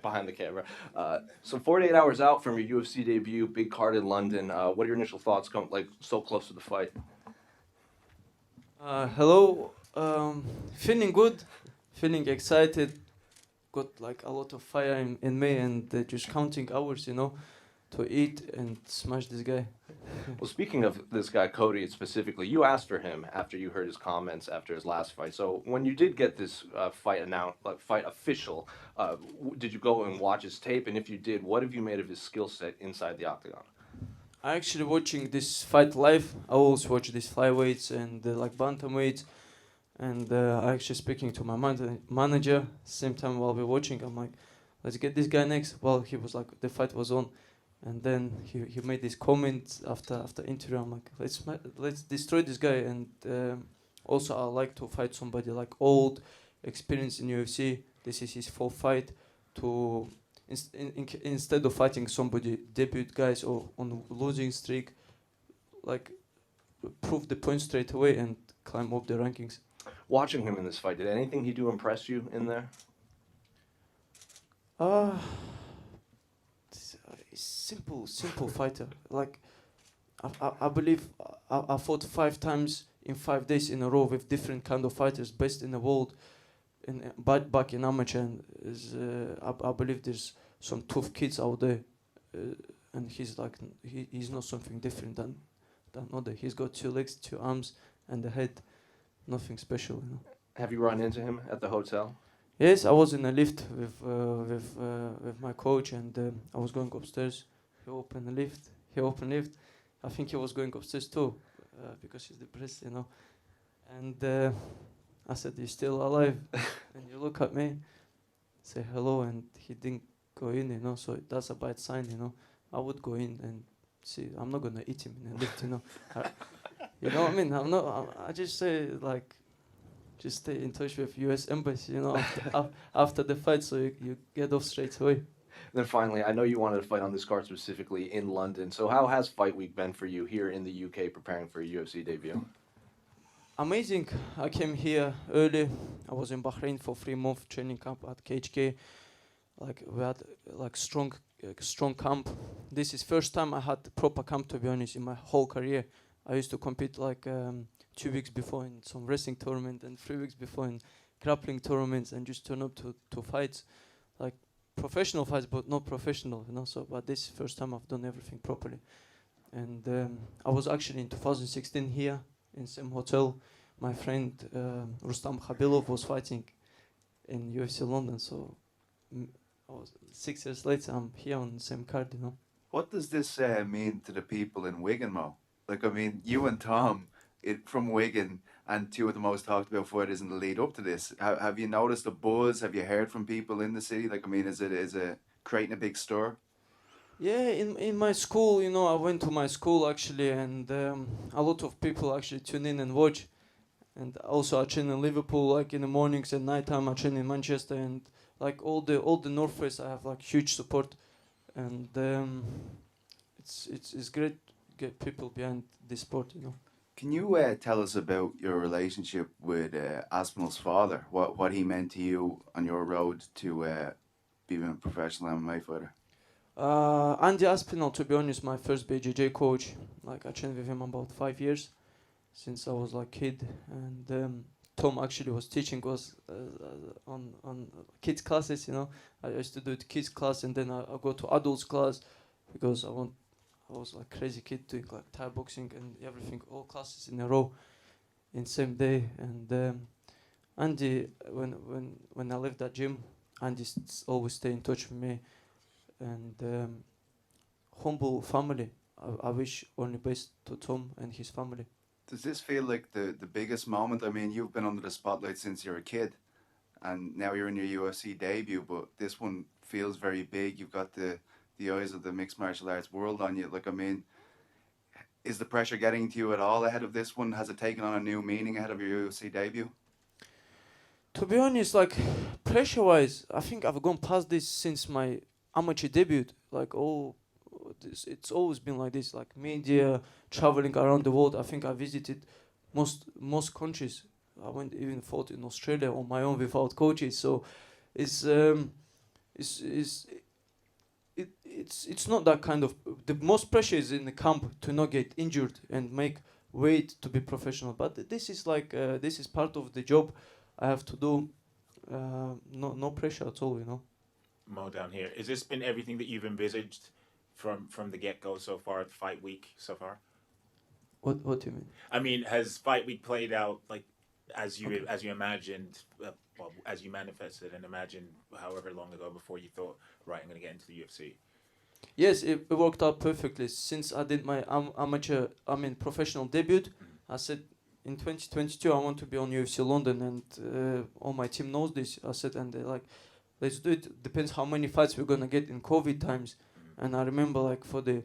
behind the camera. So 48 hours out from your UFC debut, big card in London. What are your initial thoughts? Like so close to the fight. Hello. Feeling good, feeling excited. Got like a lot of fire in me, and just counting hours, to eat and smash this guy. Well, speaking of this guy Cody specifically, you asked for him after you heard his comments after his last fight. So when you did get this fight announced, like fight official, did you go and watch his tape? And if you did, what have you made of his skill set inside the octagon? I actually watching this fight live. I always watch these flyweights and like bantamweights, and I actually speaking to my manager same time while we're watching. I'm like, let's get this guy next. Well, he was like, the fight was on, and then he made this comment after interview. I'm like, let's destroy this guy. And also I like to fight somebody like old, experienced in UFC. This is his fourth fight. To instead of fighting somebody debut guys or on losing streak, like prove the point straight away and climb up the rankings. Watching him in this fight, did anything he do impress you in there? Uh simple fighter. Like I believe I fought 5 times in 5 days in a row with different kind of fighters, best in the world. In back in amateur, and I believe there's some tough kids out there, and he's like he's not something different than other. He's got 2 legs, 2 arms, and a head. Nothing special. Have you run into him at the hotel? Yes, I was in a lift with my coach, and I was going upstairs. He opened the lift. I think he was going upstairs too, because he's depressed. And I said, "You still alive?" And you look at me, say hello, and he didn't go in. So that's a bad sign. I would go in and see. I'm not gonna eat him in a lift. You know what I mean? I just say like, just stay in touch with U.S. Embassy, after the fight, so you get off straight away. Then finally, I know you wanted to fight on this card specifically in London. So how has Fight Week been for you here in the UK preparing for your UFC debut? Amazing. I came here early. I was in Bahrain for 3 month training camp at KHK. Like we had like strong camp. This is first time I had proper camp, to be honest, in my whole career. I used to compete like 2 weeks before in some wrestling tournament and 3 weeks before in grappling tournaments, and just turn up to fights, like professional fights, but not professional. So, but this first time I've done everything properly. And I was actually in 2016 here in same hotel. My friend Rustam Khabilov was fighting in UFC London. So I was 6 years later, I'm here on the same card. What does this mean to the people in Wigan, Mo? Like, I mean, you and Tom from Wigan, and two of the most talked about fighters in the lead up to this. Have you noticed a buzz? Have you heard from people in the city? Like, I mean, is it creating a big stir? Yeah, in my school, I went to my school actually, and a lot of people actually tune in and watch. And also I train in Liverpool, like in the mornings and nighttime. I train in Manchester, and like all the Northwest, I have like huge support, and it's great to get people behind this sport. Can you tell us about your relationship with Aspinall's father? What he meant to you on your road to being a professional MMA fighter? Andy Aspinall, to be honest, my first BJJ coach. Like I trained with him about 5 years, since I was like kid, and Tom actually was teaching us on kids classes. I used to do the kids class, and then I go to adults class, because I was like crazy kid doing like Thai boxing and everything, all classes in a row, in same day. And Andy, when I left that gym, Andy always stay in touch with me, and humble family. I wish only best to Tom and his family. Does this feel like the biggest moment? I mean, you've been under the spotlight since you're a kid, and now you're in your UFC debut, but this one feels very big. You've got the eyes of the mixed martial arts world on you. Like, I mean, is the pressure getting to you at all ahead of this one? Has it taken on a new meaning ahead of your UFC debut? To be honest, like pressure-wise, I think I've gone past this since my amateur debut. Like it's always been like this. Like media, traveling around the world. I think I visited most countries. I went even fought in Australia on my own without coaches. So it's is it's not that kind of. The most pressure is in the camp to not get injured and make weight to be professional. But this is like this is part of the job I have to do. No pressure at all, you know. Mo down here. Has this been everything that you've envisaged from the get-go so far, the fight week so far? What do you mean? I mean, has fight week played out like as you imagined, well, as you manifested and imagined however long ago before you thought, right, I'm going to get into the UFC? Yes, it worked out perfectly. Since I did my professional debut, I said in 2022 I want to be on UFC London, and all my team knows this. I said, and they're like, let's do it. Depends how many fights we're gonna get in COVID times. And I remember like for the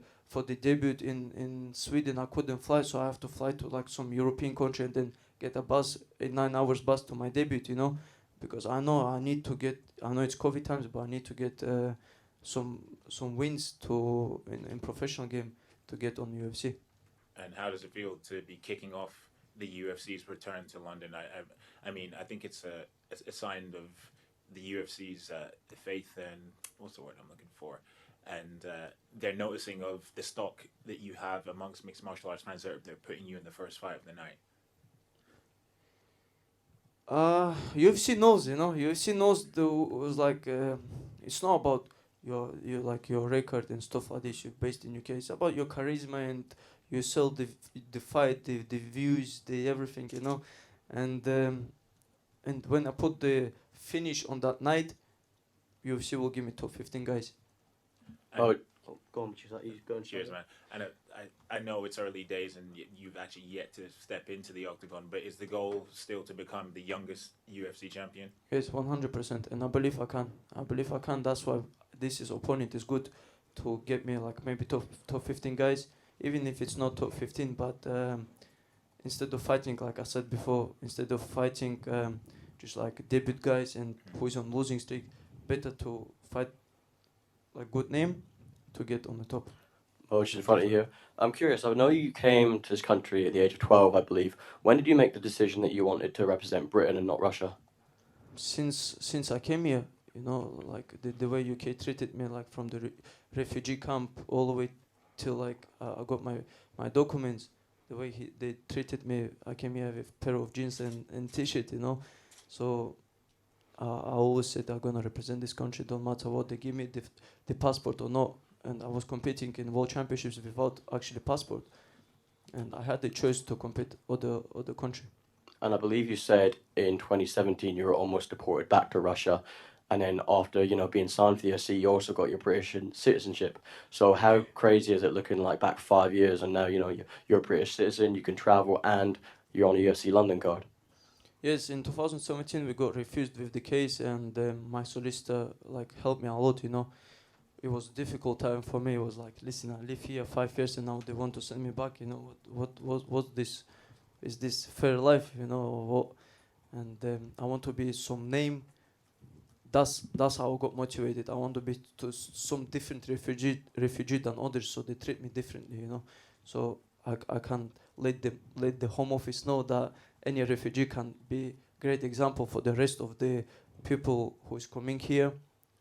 debut in Sweden, I couldn't fly, so I have to fly to like some European country and then get a bus, a 9 hours bus to my debut, you know, because I know I need to get. I know it's COVID times, but I need to get some wins to in professional game to get on UFC. And how does it feel to be kicking off the UFC's return to London? I mean, I think it's a sign of the UFC's faith and what's the word I'm looking for, and they're noticing of the stock that you have amongst mixed martial arts fans. They're putting you in the first fight of the night. UFC knows, you know. UFC knows was like it's not about your record and stuff like this. You're based in UK. It's about your charisma and you sell the fight, the views, the everything, you know. And when I put the finish on that night, UFC will give me top 15 guys. And Go on, you go on. cheers, man. And I know it's early days and you've actually yet to step into the octagon, but is the goal still to become the youngest UFC champion? Yes, 100%. And I believe I can. That's why this opponent is good to get me like maybe top 15 guys, even if it's not top 15. But instead of fighting, like I said before, just like debut guys and who's on losing streak, better to fight like good name to get on the top. Which is in front of you. I'm curious. I know you came to this country at the age of 12, I believe. When did you make the decision that you wanted to represent Britain and not Russia? Since I came here, you know, like the way UK treated me, like from the refugee camp all the way till like I got my documents, the way they treated me, I came here with a pair of jeans and t-shirt, you know. So I always said I'm gonna represent this country, don't matter what they give me the passport or not. And I was competing in world championships without actually passport, and I had the choice to compete other country. And I believe you said in 2017 you were almost deported back to Russia, and then after being signed for the UFC, you also got your British citizenship. So how crazy is it looking like back 5 years, and now you're a British citizen, you can travel, and you're on a UFC London card? Yes, in 2017 we got refused with the case, and my solicitor like helped me a lot, you know. It was a difficult time for me. It was like, listen, I live here 5 years and now they want to send me back, you know. What this is, this fair life, you know? Or what? And I want to be some name. That's how I got motivated. I want to be to some different refugee than others, so they treat me differently, you know. So I can let the Home Office know that any refugee can be great example for the rest of the people who is coming here,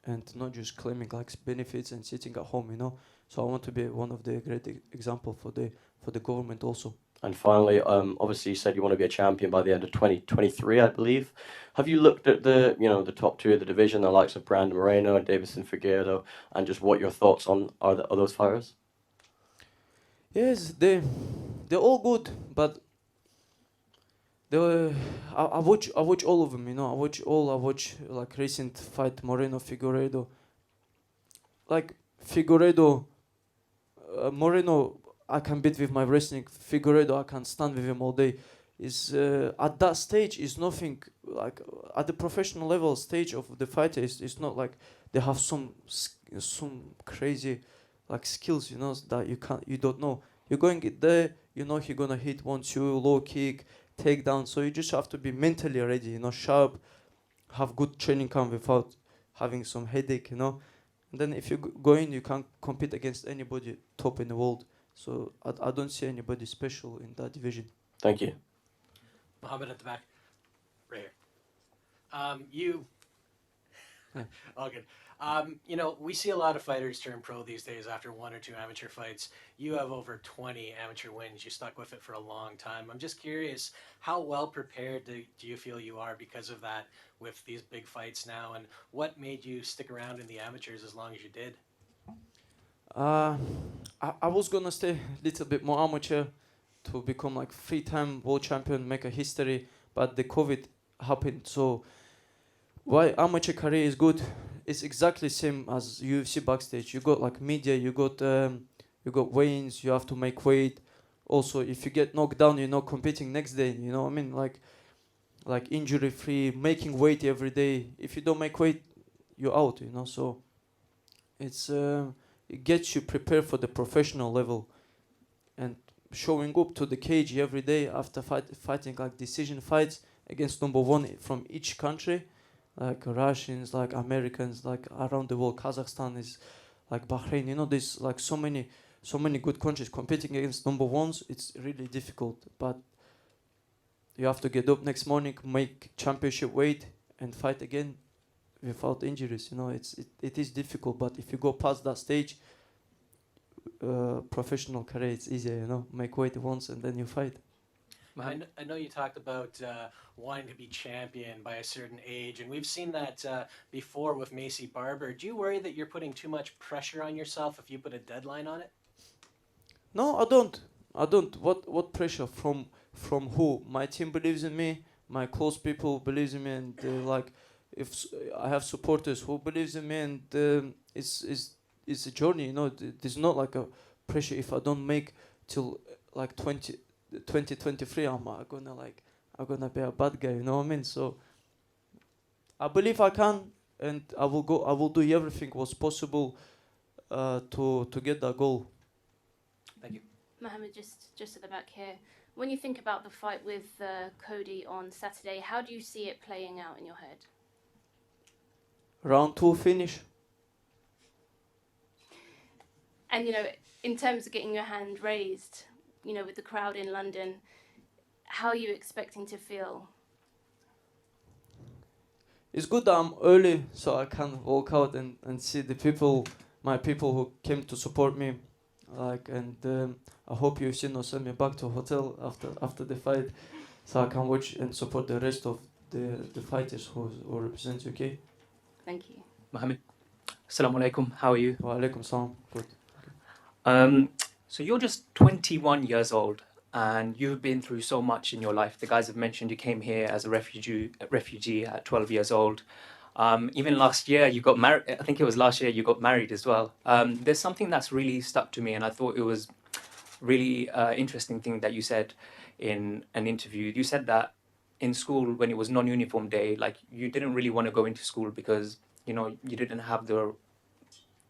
and not just claiming like benefits and sitting at home, you know. So I want to be one of the great example for the government also. And finally, obviously you said you want to be a champion by the end of 2023, I believe. Have you looked at the top two of the division, the likes of Brandon Moreno and Davison Figueiredo, and just what your thoughts are those fighters? Yes, they're all good, but I watch all of them, you know. I watch like recent fight Moreno Figueiredo. Like Figueiredo, Moreno, I can beat with my wrestling. Figueiredo, I can stand with him all day. Is at that stage is nothing like at the professional level stage of the fighter. It's not like they have some crazy like skills, you know, that you don't know. You're going there, you know, he's gonna hit 1-2 low kick, takedown. So you just have to be mentally ready, you know, sharp, have good training camp without having some headache, you know. And then if you go in, you can compete against anybody top in the world. So I don't see anybody special in that division. Thank you. Mohammed at the back, right here. All good. We see a lot of fighters turn pro these days after 1 or 2 amateur fights. You have over 20 amateur wins. You stuck with it for a long time. I'm just curious, how well prepared do you feel you are because of that with these big fights now? And what made you stick around in the amateurs as long as you did? I was gonna stay a little bit more amateur to become like 3-time world champion, make a history, but the COVID happened. So why amateur career is good? It's exactly same as UFC backstage. You got like media, you got weigh-ins, you have to make weight. Also, if you get knocked down, you're not competing next day. You know what I mean? Like injury free, making weight every day. If you don't make weight, you're out. You know, so it's it gets you prepared for the professional level, and showing up to the cage every day after fighting like decision fights against number one from each country, like Russians, like Americans, like around the world. Kazakhstan is like Bahrain. You know, there's like so many good countries competing against number ones. It's really difficult, but you have to get up next morning, make championship weight, and fight again without injuries. You know, it is difficult, but if you go past that stage, professional career it's easier. You know, make weight once and then you fight. I know you talked about wanting to be champion by a certain age, and we've seen that before with Macy Barber. Do you worry that you're putting too much pressure on yourself if you put a deadline on it? No, I don't. What pressure from who? My team believes in me. My close people believes in me, and like if I have supporters who believes in me, and it's a journey. You know, there's not like a pressure. If I don't make till like 2023, I'm gonna be a bad guy. You know what I mean? So I believe I can, and I will do everything what's possible to get that goal. Thank you. Mohammed, just at the back here. When you think about the fight with Cody on Saturday, how do you see it playing out in your head? Round 2 finish. And, in terms of getting your hand raised, with the crowd in London, how are you expecting to feel? It's good that I'm early so I can walk out and see the people, my people who came to support me. And I hope UFC will send me back to a hotel after the fight so I can watch and support the rest of the fighters who represent UK. Thank you. Mohammed, Assalamu alaikum, how are you? Wa alaikum salam. Good. So you're just 21 years old and you've been through so much in your life. The guys have mentioned you came here as a refugee at 12 years old. Even last year you got married. I think it was last year you got married as well. There's something that's really stuck to me, and I thought it was really interesting thing that you said in an interview. You said that in school when it was non-uniform day, like you didn't really want to go into school because you didn't have the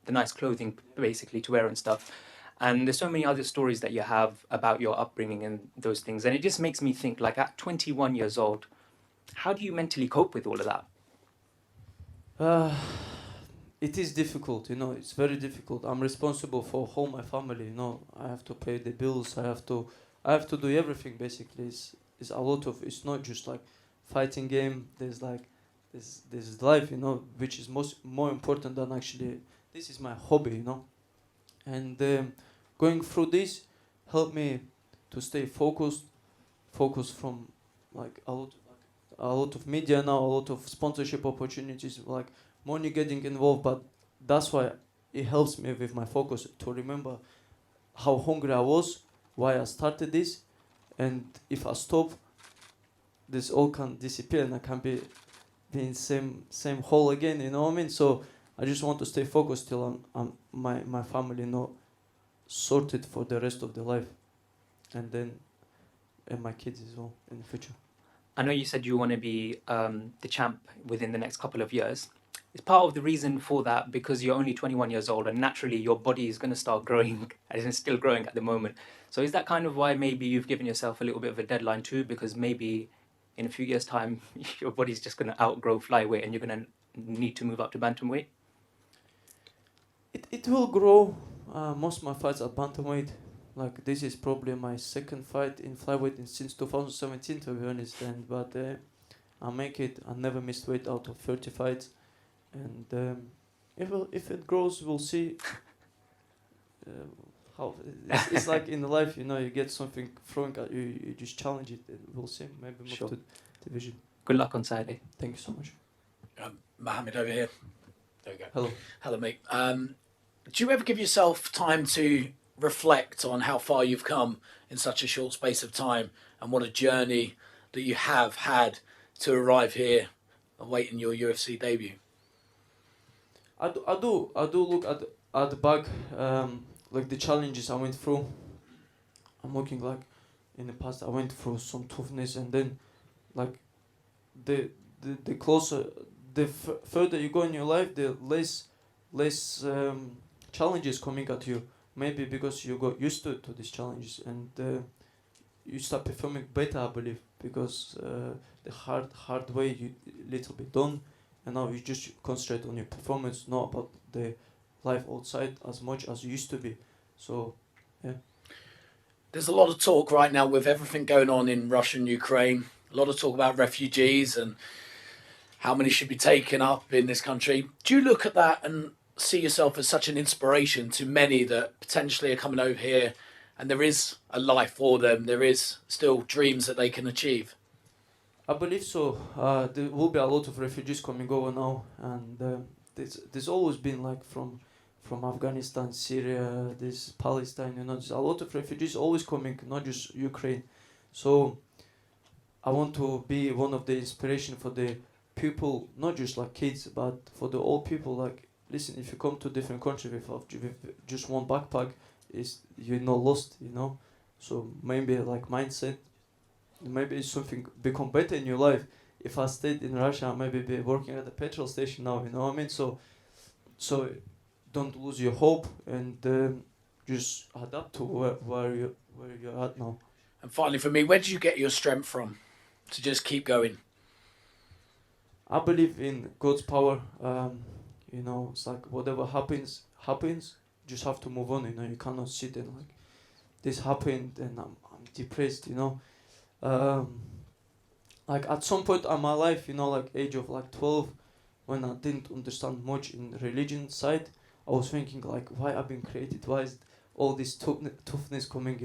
nice clothing basically to wear and stuff. And there's so many other stories that you have about your upbringing and those things, and it just makes me think, like, at 21 years old, how do you mentally cope with all of that? It is difficult, it's very difficult. I'm responsible for whole my family, I have to pay the bills, I have to do everything basically. It's a lot of, it's not just like fighting game, there's life, which is more important than actually, this is my hobby, and going through this helped me to stay focused from like a lot of media now, a lot of sponsorship opportunities, like money getting involved, but that's why it helps me with my focus to remember how hungry I was, why I started this, and if I stop, this all can disappear and I can be in same hole again, you know what I mean? So I just want to stay focused till my family sorted for the rest of their life, and my kids as well in the future. I know you said you want to be the champ within the next couple of years. Is part of the reason for that because you're only 21 years old and naturally your body is going to start growing, and it's still growing at the moment. So is that kind of why maybe you've given yourself a little bit of a deadline too, because maybe in a few years' time your body's just going to outgrow flyweight and you're going to need to move up to bantamweight? It will grow. Most of my fights are bantamweight. Like, this is probably my second fight in flyweight since 2017, to be honest. But I make it. I never missed weight out of 30 fights. and if it grows, we'll see. How it's like in life, you get something thrown at you, you just challenge it, and we'll see. Maybe move Sure. to division. Good luck on Saturday. Thank you so much. Mohammed over here. There we go. Hello. Hello, mate. Do you ever give yourself time to reflect on how far you've come in such a short space of time, and what a journey that you have had to arrive here awaiting your UFC debut? I do look at the back, like the challenges I went through. I'm looking like in the past I went through some toughness, and then like the closer, the further you go in your life, the less challenges coming at you. Maybe because you got used to these challenges, and you start performing better, I believe, because the hard way you little bit done, and now you just concentrate on your performance, not about the life outside as much as you used to be. So, yeah. There's a lot of talk right now with everything going on in Russia and Ukraine. A lot of talk about refugees and how many should be taken up in this country. Do you look at that and see yourself as such an inspiration to many that potentially are coming over here, and there is a life for them, there is still dreams that they can achieve? I believe so. There will be a lot of refugees coming over now, and there's always been like from Afghanistan, Syria, this Palestine. There's a lot of refugees always coming, not just Ukraine. So I want to be one of the inspiration for the people, not just like kids, but for the old people. Like, listen, if you come to different country with just one backpack, you're not lost. So maybe like mindset. Maybe it's something become better in your life. If I stayed in Russia, I maybe be working at the petrol station now. You know what I mean? So don't lose your hope, and just adapt to where you're at now. And finally, for me, where did you get your strength from to just keep going? I believe in God's power. It's like whatever happens. Just have to move on. You cannot sit and like this happened and I'm depressed. Like at some point in my life, like age of like 12, when I didn't understand much in religion side, I was thinking like, why I've been created? Why is all this toughness coming?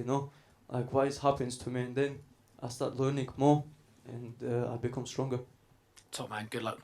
Like why it happens to me? And then I start learning more, and I become stronger. Top man, good luck.